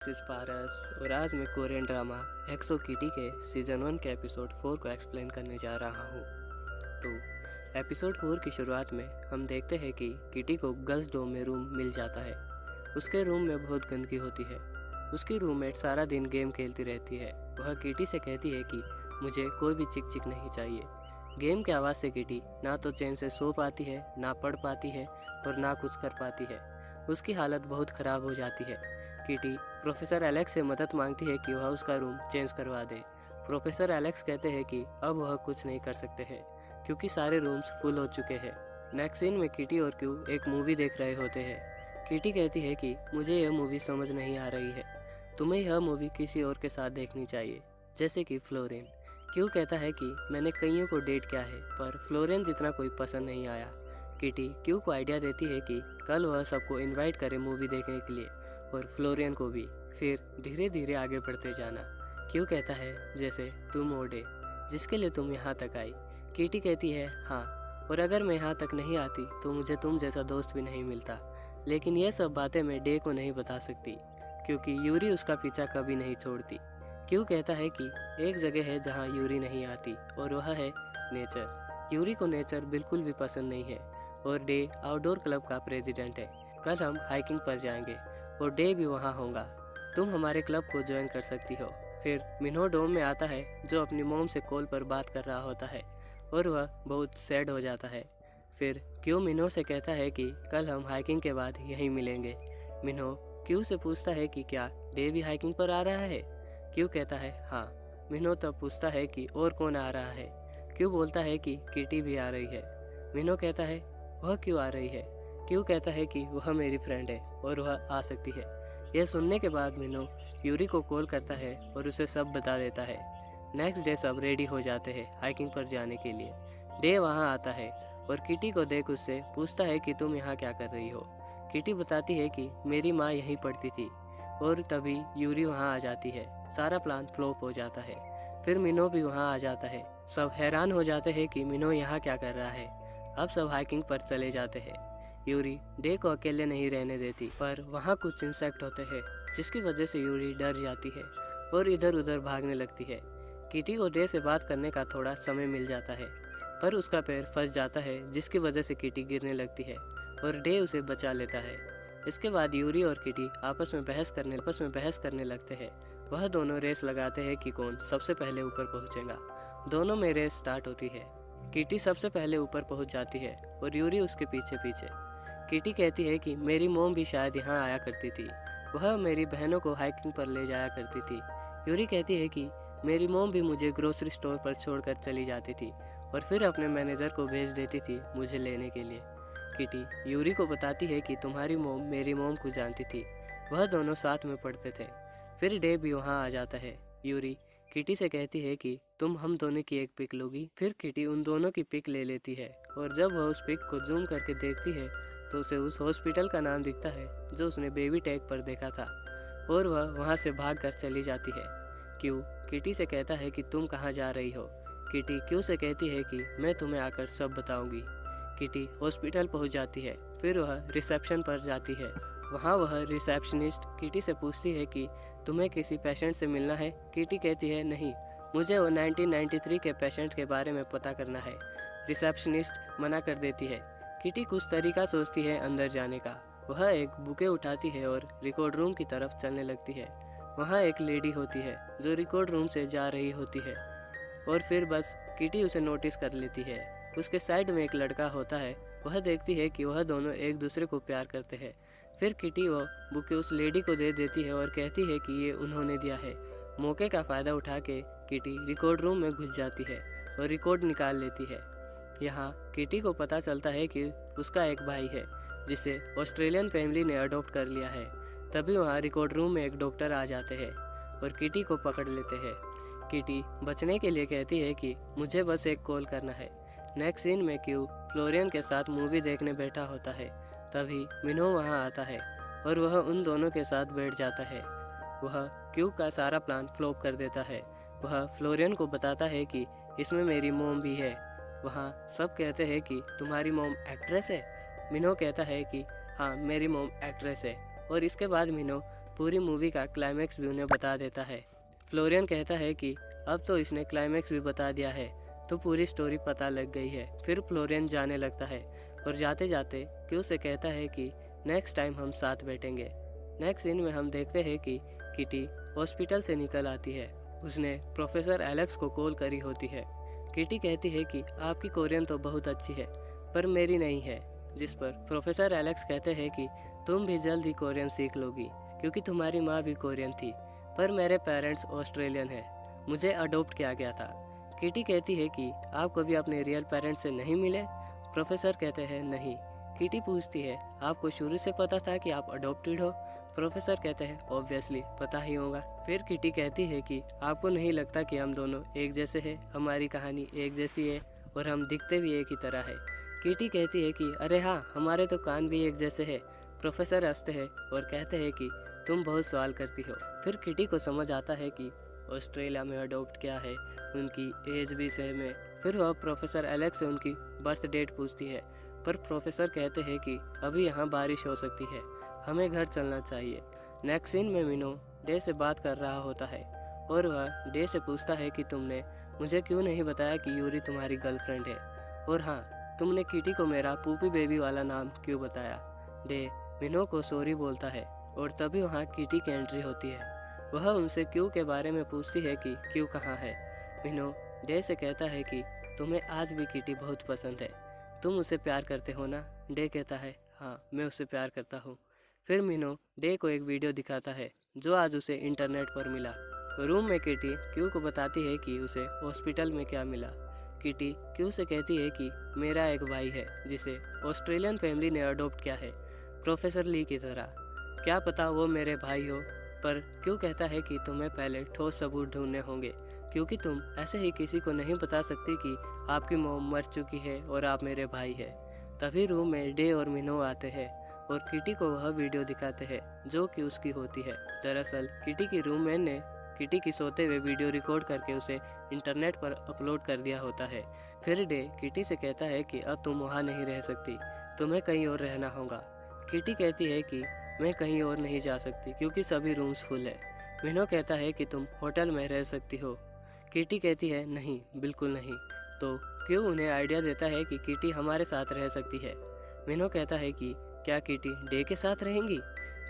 This is पारस और आज मैं कोरियन ड्रामा एक्सो किटी के सीज़न 1 के एपिसोड 4 को एक्सप्लेन करने जा रहा हूँ। तो एपिसोड 4 की शुरुआत में हम देखते हैं कि किटी को गर्ल्स डोम में रूम मिल जाता है। उसके रूम में बहुत गंदगी होती है। उसकी रूममेट सारा दिन गेम खेलती रहती है। वह किटी से कहती है कि मुझे कोई भी चिक चिक नहीं चाहिए। गेम की आवाज़ से किटी ना तो चैन से सो पाती है, ना पढ़ पाती है और ना कुछ कर पाती है। उसकी हालत बहुत ख़राब हो जाती है। किटी प्रोफेसर एलेक्स से मदद मांगती है कि वह उसका रूम चेंज करवा दे। प्रोफेसर एलेक्स कहते हैं कि अब वह कुछ नहीं कर सकते हैं क्योंकि सारे रूम्स फुल हो चुके हैं। नेक्स्ट सीन में किटी और क्यू एक मूवी देख रहे होते हैं। किटी कहती है कि मुझे यह मूवी समझ नहीं आ रही है, तुम्हें यह मूवी किसी और के साथ देखनी चाहिए, जैसे कि फ्लोरेन। क्यू कहता है कि मैंने कईयों को डेट किया है पर फ्लोरेन जितना कोई पसंद नहीं आया। किटी क्यू को आइडिया देती है कि कल वह सबको इनवाइट करे मूवी देखने के लिए और फ्लोरियन को भी। फिर धीरे धीरे आगे बढ़ते जाना। क्यू कहता है जैसे तुम वो डे जिसके लिए तुम यहाँ तक आई। किटी कहती है हाँ, और अगर मैं यहाँ तक नहीं आती तो मुझे तुम जैसा दोस्त भी नहीं मिलता। लेकिन ये सब बातें मैं डे को नहीं बता सकती क्योंकि यूरी उसका पीछा कभी नहीं छोड़ती। क्यू कहता है कि एक जगह है जहाँ यूरी नहीं आती और वह है नेचर। यूरी को नेचर बिल्कुल भी पसंद नहीं है और डे आउटडोर क्लब का प्रेसिडेंट है। कल हम हाइकिंग पर जाएंगे और डे भी वहाँ होगा। तुम हमारे क्लब को ज्वाइन कर सकती हो। फिर मिन्हो डोम में आता है जो अपनी मोम से कॉल पर बात कर रहा होता है और वह बहुत सैड हो जाता है। फिर क्यू मिन्हो से कहता है कि कल हम हाइकिंग के बाद यहीं मिलेंगे। मिन्हो क्यू से पूछता है कि क्या डे भी हाइकिंग पर आ रहा है। क्यू कहता है हाँ। मिन्हो तब पूछता है कि और कौन आ रहा है। क्यू बोलता है कि किटी भी आ रही है। मिन्हो कहता है वह क्यों आ रही है। क्यू कहता है कि वह मेरी फ्रेंड है और वह आ सकती है। यह सुनने के बाद मिन्हो यूरी को कॉल करता है और उसे सब बता देता है। नेक्स्ट डे सब रेडी हो जाते हैं हाइकिंग पर जाने के लिए। डे वहाँ आता है और किटी को देख उससे पूछता है कि तुम यहाँ क्या कर रही हो। किटी बताती है कि मेरी माँ यहीं पढ़ती थी और तभी यूरी वहाँ आ जाती है। सारा प्लान फ्लॉप हो जाता है। फिर मिन्हो भी वहाँ आ जाता है। सब हैरान हो जाते हैं कि मिन्हो यहाँ क्या कर रहा है। अब सब हाइकिंग पर चले जाते हैं। यूरी डे को अकेले नहीं रहने देती पर वहाँ कुछ इंसेक्ट होते हैं जिसकी वजह से यूरी डर जाती है और इधर उधर भागने लगती है। किटी को डे से बात करने का थोड़ा समय मिल जाता है पर उसका पैर फंस जाता है जिसकी वजह से किटी गिरने लगती है और डे उसे बचा लेता है। इसके बाद यूरी और किटी आपस में बहस करने लगते हैं। वह दोनों रेस लगाते हैं कि कौन सबसे पहले ऊपर पहुँचेगा। दोनों में रेस स्टार्ट होती है। किटी सबसे पहले यूपर पहुँच जाती है और यूरी उसके पीछे पीछे। किटी कहती है कि मेरी मोम भी शायद यहाँ आया करती थी, वह मेरी बहनों को हाइकिंग पर ले जाया करती थी। यूरी कहती है कि मेरी मोम भी मुझे ग्रोसरी स्टोर पर छोड़कर चली जाती थी और फिर अपने मैनेजर को भेज देती थी मुझे लेने के लिए। किटी यूरी को बताती है कि तुम्हारी मोम मेरी मोम को जानती थी, वह दोनों साथ में पढ़ते थे। फिर डे भी वहाँ आ जाता है। यूरी किटी से कहती है कि तुम हम दोनों की एक पिक लोगी। फिर किटी उन दोनों की पिक ले लेती है और जब वह उस पिक को जूम करके देखती है तो उसे उस हॉस्पिटल का नाम दिखता है जो उसने बेबी टैग पर देखा था और वह वहाँ से भाग कर चली जाती है। क्यू किटी से कहता है कि तुम कहाँ जा रही हो। किटी क्यू से कहती है कि मैं तुम्हें आकर सब बताऊंगी। किटी हॉस्पिटल पहुँच जाती है। फिर वह रिसेप्शन पर जाती है। वहाँ वह रिसेप्शनिस्ट किटी से पूछती है कि तुम्हें किसी पेशेंट से मिलना है। किटी कहती है नहीं, मुझे वो 1993 के पेशेंट के बारे में पता करना है। रिसेप्शनिस्ट मना कर देती है। किटी कुछ तरीका सोचती है अंदर जाने का। वह एक बुके उठाती है और रिकॉर्ड रूम की तरफ चलने लगती है। वहाँ एक लेडी होती है जो रिकॉर्ड रूम से जा रही होती है और फिर बस किटी उसे नोटिस कर लेती है। उसके साइड में एक लड़का होता है। वह देखती है कि वह दोनों एक दूसरे को प्यार करते हैं। फिर किटी वो बुके उस लेडी को दे देती है और कहती है कि ये उन्होंने दिया है। मौके का फ़ायदा उठा के किटी रिकॉर्ड रूम में घुस जाती है और रिकॉर्ड निकाल लेती है। यहाँ किटी को पता चलता है कि उसका एक भाई है जिसे ऑस्ट्रेलियन फैमिली ने अडॉप्ट कर लिया है। तभी वहाँ रिकॉर्ड रूम में एक डॉक्टर आ जाते हैं और किटी को पकड़ लेते हैं। किटी बचने के लिए कहती है कि मुझे बस एक कॉल करना है। नेक्स्ट सीन में क्यू फ्लोरियन के साथ मूवी देखने बैठा होता है। तभी मिन्हो वहाँ आता है और वह उन दोनों के साथ बैठ जाता है। वह क्यू का सारा प्लान फ्लॉप कर देता है। वह फ्लोरियन को बताता है कि इसमें मेरी मोम भी है। वहाँ सब कहते हैं कि तुम्हारी मोम एक्ट्रेस है। मिन्हो कहता है कि हाँ, मेरी मोम एक्ट्रेस है और इसके बाद मिन्हो पूरी मूवी का क्लाइमैक्स भी उन्हें बता देता है। फ्लोरियन कहता है कि अब तो इसने क्लाइमैक्स भी बता दिया है, तो पूरी स्टोरी पता लग गई है। फिर फ्लोरियन जाने लगता है और जाते जाते क्यू से कहता है कि नेक्स्ट टाइम हम साथ बैठेंगे। नेक्स्ट सीन में हम देखते हैं कि किटी हॉस्पिटल से निकल आती है। उसने प्रोफेसर एलेक्स को कॉल करी होती है। किटी कहती है कि आपकी कोरियन तो बहुत अच्छी है, पर मेरी नहीं है। जिस पर प्रोफेसर एलेक्स कहते हैं कि तुम भी जल्द ही कोरियन सीख लोगी, क्योंकि तुम्हारी माँ भी कोरियन थी, पर मेरे पेरेंट्स ऑस्ट्रेलियन हैं। मुझे अडॉप्ट किया गया था। किटी कहती है कि आप कभी अपने रियल पेरेंट्स से नहीं मिले? प्रोफेसर कहते हैं नहीं। किटी पूछती है आपको शुरू से पता था कि आप अडॉप्टेड हो? प्रोफेसर कहते हैं ऑब्वियसली पता ही होगा। फिर किटी कहती है कि आपको नहीं लगता कि हम दोनों एक जैसे हैं, हमारी कहानी एक जैसी है और हम दिखते भी एक ही तरह है। किटी कहती है कि अरे हाँ, हमारे तो कान भी एक जैसे हैं। प्रोफेसर हंसते हैं और कहते हैं कि तुम बहुत सवाल करती हो। फिर किटी को समझ आता है कि ऑस्ट्रेलिया में अडॉप्ट क्या है, उनकी एज भी सेम है। फिर वह प्रोफेसर एलेक्स से उनकी बर्थ डेट पूछती है, पर प्रोफेसर कहते हैं कि अभी यहाँ बारिश हो सकती है, हमें घर चलना चाहिए। नेक्स्ट सीन में मिनो डे से बात कर रहा होता है और वह डे से पूछता है कि तुमने मुझे क्यों नहीं बताया कि यूरी तुम्हारी गर्लफ्रेंड है, और हाँ, तुमने किटी को मेरा पूपी बेबी वाला नाम क्यों बताया। डे मिनो को सॉरी बोलता है और तभी वहाँ किटी की एंट्री होती है। वह उनसे क्यू के बारे में पूछती है कि क्यू कहाँ है। मिनो डे से कहता है कि तुम्हें आज भी किटी बहुत पसंद है, तुम उसे प्यार करते हो ना? डे कहता है हाँ, मैं उसे प्यार करता हूँ। फिर मिनो डे को एक वीडियो दिखाता है जो आज उसे इंटरनेट पर मिला। रूम में किटी क्यू को बताती है कि उसे हॉस्पिटल में क्या मिला। किटी क्यू से कहती है कि मेरा एक भाई है जिसे ऑस्ट्रेलियन फैमिली ने अडॉप्ट किया है, प्रोफेसर ली की तरह। क्या पता वो मेरे भाई हो, पर क्यू कहता है कि तुम्हें पहले ठोस सबूत ढूंढने होंगे, क्योंकि तुम ऐसे ही किसी को नहीं बता सकती कि आपकी मॉम मर चुकी है और आप मेरे भाई हैं। तभी रूम में डे और मिनो आते हैं और किटी को वह वीडियो दिखाते हैं जो कि उसकी होती है। दरअसल किटी की रूममेट ने किटी की सोते हुए वीडियो रिकॉर्ड करके उसे इंटरनेट पर अपलोड कर दिया होता है। फिर डे किटी से कहता है कि अब तुम वहाँ नहीं रह सकती, तुम्हें कहीं और रहना होगा। किटी कहती है कि मैं कहीं और नहीं जा सकती क्योंकि सभी रूम्स फुल है। मिनो कहता है कि तुम होटल में रह सकती हो। किटी कहती है नहीं, बिल्कुल नहीं। तो क्यों उन्हें आइडिया देता है कि किटी हमारे साथ रह सकती है। मिनो कहता है कि क्या किटी डे के साथ रहेंगी?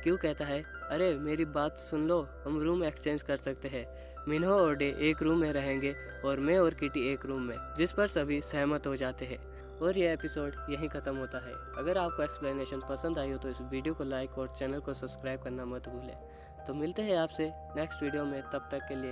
क्यों कहता है अरे मेरी बात सुन लो, हम रूम एक्सचेंज कर सकते हैं। मिनो और डे एक रूम में रहेंगे और मैं और किटी एक रूम में, जिस पर सभी सहमत हो जाते हैं। और यह एपिसोड यहीं ख़त्म होता है। अगर आपको एक्सप्लेनेशन पसंद आई हो तो इस वीडियो को लाइक और चैनल को सब्सक्राइब करना मत भूलें। तो मिलते हैं आपसे नेक्स्ट वीडियो में, तब तक के लिए